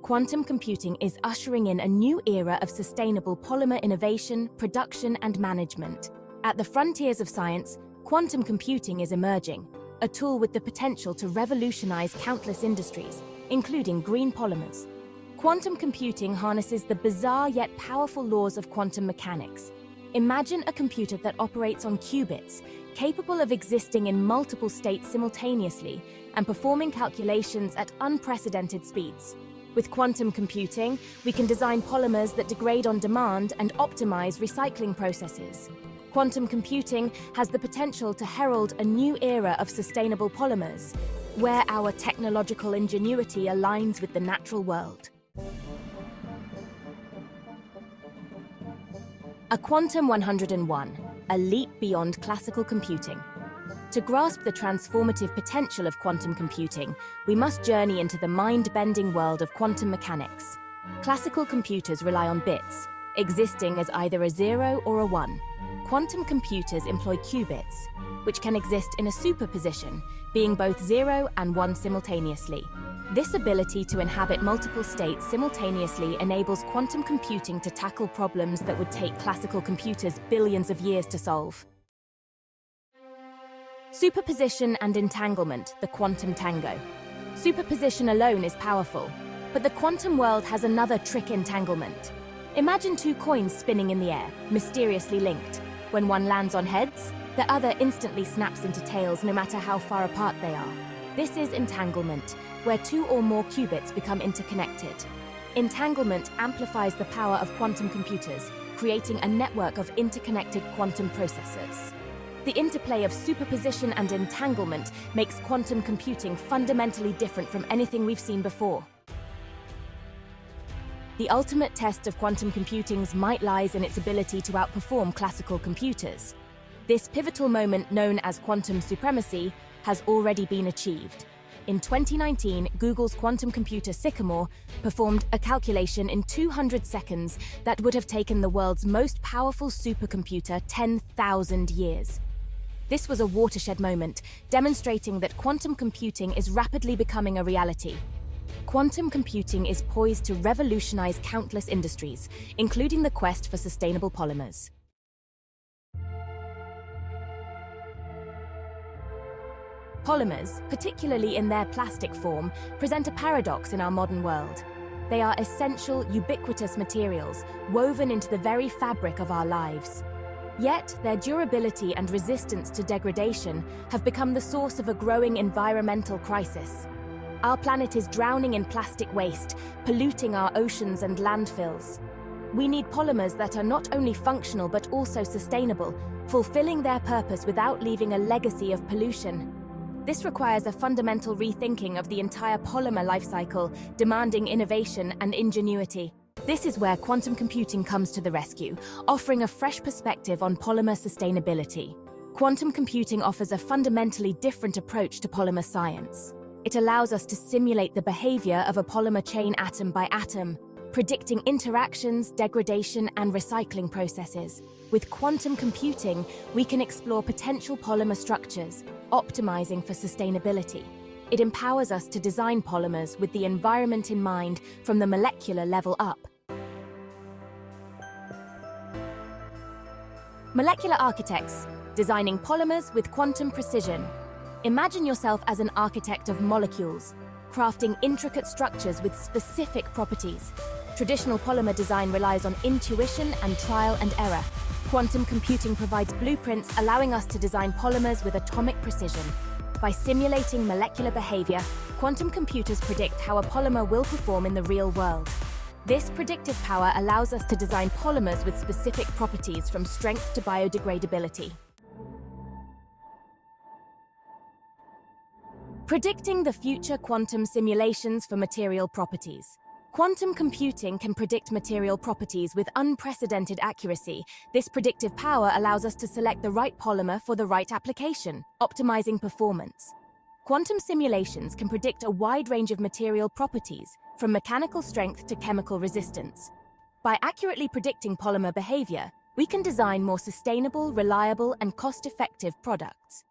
quantum computing is ushering in a new era of sustainable polymer innovation, production, and management. At the frontiers of science, quantum computing is emerging, a tool with the potential to revolutionize countless industries, including green polymers. Quantum computing harnesses the bizarre yet powerful laws of quantum mechanics. Imagine a computer that operates on qubits, capable of existing in multiple states simultaneously and performing calculations at unprecedented speeds. With quantum computing, we can design polymers that degrade on demand and optimize recycling processes. Quantum computing has the potential to herald a new era of sustainable polymers, where our technological ingenuity aligns with the natural world. A Quantum 101, a leap beyond classical computing. To grasp the transformative potential of quantum computing, we must journey into the mind-bending world of quantum mechanics. Classical computers rely on bits, existing as either a 0 or a 1. Quantum computers employ qubits, which can exist in a superposition, being both 0 and 1 simultaneously. This ability to inhabit multiple states simultaneously enables quantum computing to tackle problems that would take classical computers billions of years to solve. Superposition and entanglement, the quantum tango. Superposition alone is powerful, but the quantum world has another trick: entanglement. Imagine two coins spinning in the air, mysteriously linked. When one lands on heads, the other instantly snaps into tails no matter how far apart they are. This is entanglement, where two or more qubits become interconnected. Entanglement amplifies the power of quantum computers, creating a network of interconnected quantum processors. The interplay of superposition and entanglement makes quantum computing fundamentally different from anything we've seen before. The ultimate test of quantum computing's might lies in its ability to outperform classical computers. This pivotal moment, known as quantum supremacy, has already been achieved. In 2019, Google's quantum computer Sycamore performed a calculation in 200 seconds that would have taken the world's most powerful supercomputer 10,000 years. This was a watershed moment, demonstrating that quantum computing is rapidly becoming a reality. Quantum computing is poised to revolutionize countless industries, including the quest for sustainable polymers. Polymers, particularly in their plastic form, present a paradox in our modern world. They are essential, ubiquitous materials, woven into the very fabric of our lives. Yet, their durability and resistance to degradation have become the source of a growing environmental crisis. Our planet is drowning in plastic waste, polluting our oceans and landfills. We need polymers that are not only functional but also sustainable, fulfilling their purpose without leaving a legacy of pollution. This requires a fundamental rethinking of the entire polymer life cycle, demanding innovation and ingenuity. This is where quantum computing comes to the rescue, offering a fresh perspective on polymer sustainability. Quantum computing offers a fundamentally different approach to polymer science. It allows us to simulate the behavior of a polymer chain atom by atom, predicting interactions, degradation, and recycling processes. With quantum computing, we can explore potential polymer structures, optimizing for sustainability. It empowers us to design polymers with the environment in mind from the molecular level up. Molecular architects, designing polymers with quantum precision. Imagine yourself as an architect of molecules, crafting intricate structures with specific properties. Traditional polymer design relies on intuition and trial and error. Quantum computing provides blueprints, allowing us to design polymers with atomic precision. By simulating molecular behavior, quantum computers predict how a polymer will perform in the real world. This predictive power allows us to design polymers with specific properties, from strength to biodegradability. Predicting the future quantum simulations for material properties. Quantum computing can predict material properties with unprecedented accuracy. This predictive power allows us to select the right polymer for the right application, optimizing performance. Quantum simulations can predict a wide range of material properties, from mechanical strength to chemical resistance. By accurately predicting polymer behavior, we can design more sustainable, reliable, and cost-effective products.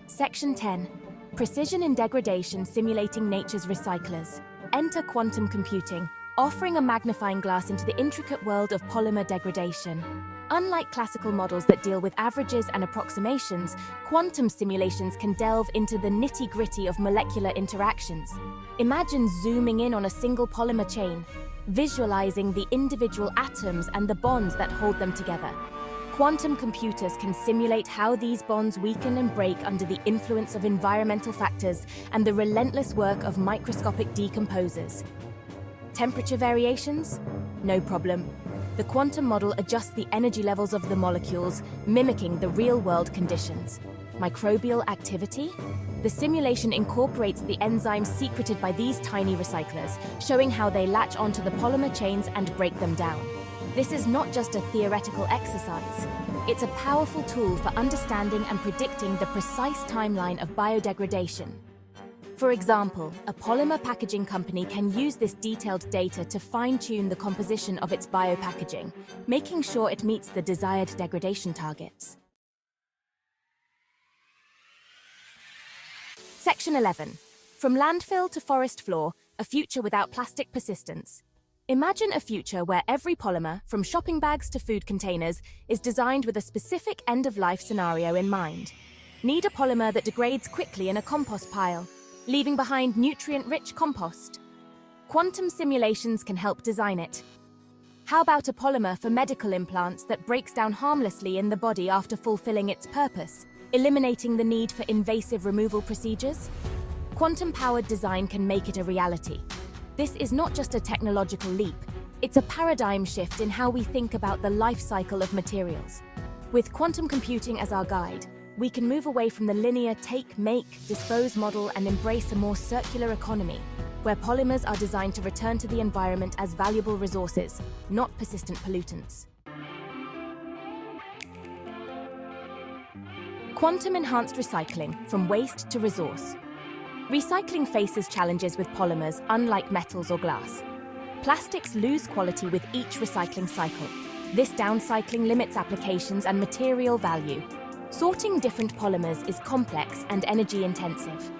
Section 10. Precision in degradation simulating nature's recyclers. Enter quantum computing, offering a magnifying glass into the intricate world of polymer degradation. Unlike classical models that deal with averages and approximations, quantum simulations can delve into the nitty-gritty of molecular interactions. Imagine zooming in on a single polymer chain, visualizing the individual atoms and the bonds that hold them together. Quantum computers can simulate how these bonds weaken and break under the influence of environmental factors and the relentless work of microscopic decomposers. Temperature variations? No problem. The quantum model adjusts the energy levels of the molecules, mimicking the real-world conditions. Microbial activity? The simulation incorporates the enzymes secreted by these tiny recyclers, showing how they latch onto the polymer chains and break them down. This is not just a theoretical exercise. It's a powerful tool for understanding and predicting the precise timeline of biodegradation. For example, a polymer packaging company can use this detailed data to fine-tune the composition of its biopackaging, making sure it meets the desired degradation targets. Section 11. From landfill to forest floor, a future without plastic persistence. Imagine a future where every polymer, from shopping bags to food containers, is designed with a specific end-of-life scenario in mind. Need a polymer that degrades quickly in a compost pile, leaving behind nutrient-rich compost? Quantum simulations can help design it. How about a polymer for medical implants that breaks down harmlessly in the body after fulfilling its purpose, eliminating the need for invasive removal procedures? Quantum-powered design can make it a reality. This is not just a technological leap, it's a paradigm shift in how we think about the life cycle of materials. With quantum computing as our guide, we can move away from the linear take, make, dispose model and embrace a more circular economy, where polymers are designed to return to the environment as valuable resources, not persistent pollutants. Quantum-enhanced recycling, from waste to resource. Recycling faces challenges with polymers, unlike metals or glass. Plastics lose quality with each recycling cycle. This downcycling limits applications and material value. Sorting different polymers is complex and energy-intensive.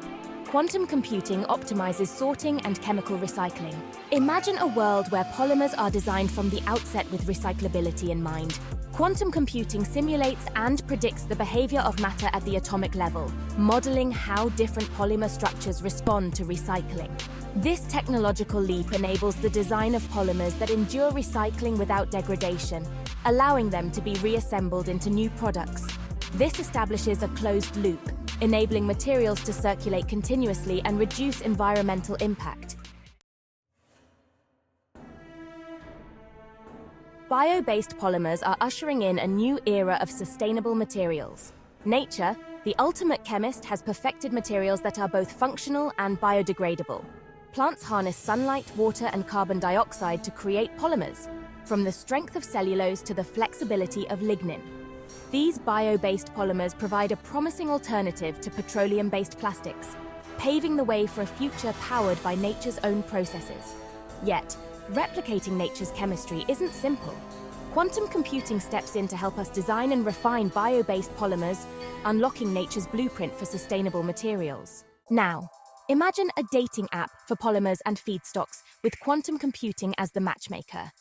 Quantum computing optimizes sorting and chemical recycling. Imagine a world where polymers are designed from the outset with recyclability in mind. Quantum computing simulates and predicts the behavior of matter at the atomic level, modeling how different polymer structures respond to recycling. This technological leap enables the design of polymers that endure recycling without degradation, allowing them to be reassembled into new products. This establishes a closed loop, enabling materials to circulate continuously and reduce environmental impact. Bio-based polymers are ushering in a new era of sustainable materials. Nature, the ultimate chemist, has perfected materials that are both functional and biodegradable. Plants harness sunlight, water, and carbon dioxide to create polymers, from the strength of cellulose to the flexibility of lignin. These bio-based polymers provide a promising alternative to petroleum-based plastics, paving the way for a future powered by nature's own processes. Yet, replicating nature's chemistry isn't simple. Quantum computing steps in to help us design and refine bio-based polymers, unlocking nature's blueprint for sustainable materials. Now, imagine a dating app for polymers and feedstocks with quantum computing as the matchmaker.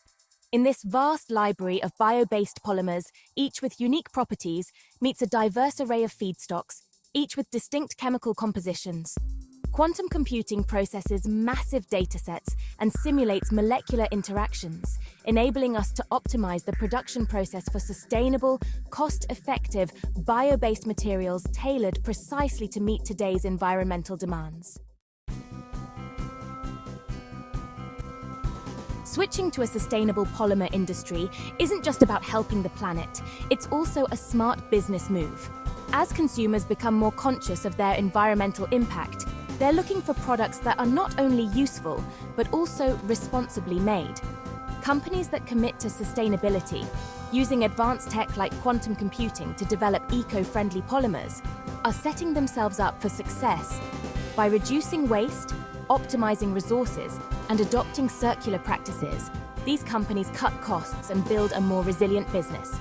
In this vast library of bio-based polymers, each with unique properties, meets a diverse array of feedstocks, each with distinct chemical compositions. Quantum computing processes massive datasets and simulates molecular interactions, enabling us to optimize the production process for sustainable, cost-effective, bio-based materials tailored precisely to meet today's environmental demands. Switching to a sustainable polymer industry isn't just about helping the planet, it's also a smart business move. As consumers become more conscious of their environmental impact, they're looking for products that are not only useful, but also responsibly made. Companies that commit to sustainability, using advanced tech like quantum computing to develop eco-friendly polymers, are setting themselves up for success by reducing waste, optimizing resources, and adopting circular practices. These companies cut costs and build a more resilient business.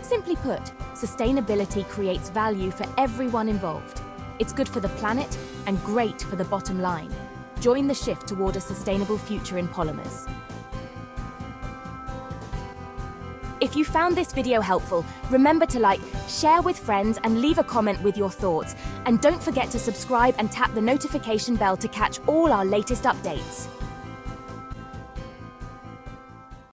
Simply put, sustainability creates value for everyone involved. It's good for the planet and great for the bottom line. Join the shift toward a sustainable future in polymers. If you found this video helpful, remember to like, share with friends, and leave a comment with your thoughts. And don't forget to subscribe and tap the notification bell to catch all our latest updates.